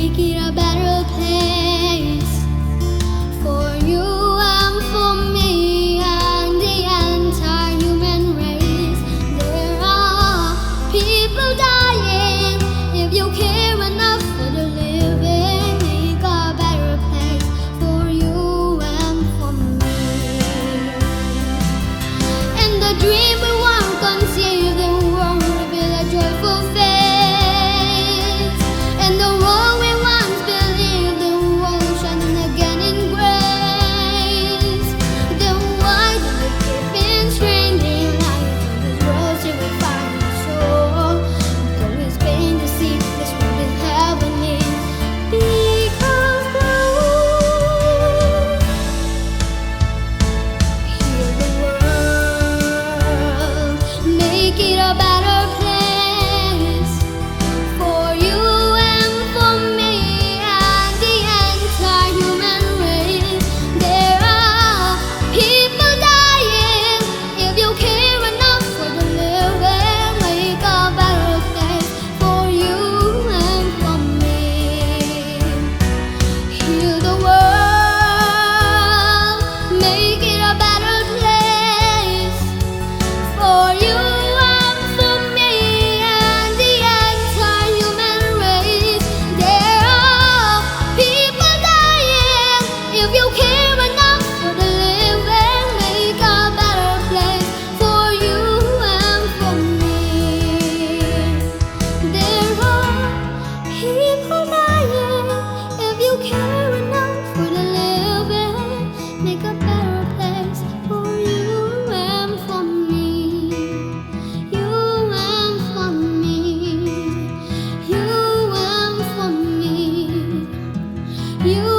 make it a better place for you and for me and the entire human race. There are people dying. If you care enough for the living, make a better place for you and for me. And the dream we want conceive, the world reveal a joyful face. And the world we once believed, the world shining again in grace. Then why do we keep in straining life from this world till we find our soul? Though it's pain to see this world is heavenly, because love heal the world, make it a better place for you and for me and the entire human race. There are people dying. If you care enough for the living, make a better place for you and for me. Heal the world, make it a better place for you and for me and the entire human race. There are people dying. If you care enough for the living, make a better place for you and for me. There are people dying. If you care enough for the living, make a better place for you and for me. You and for me. You and for me. You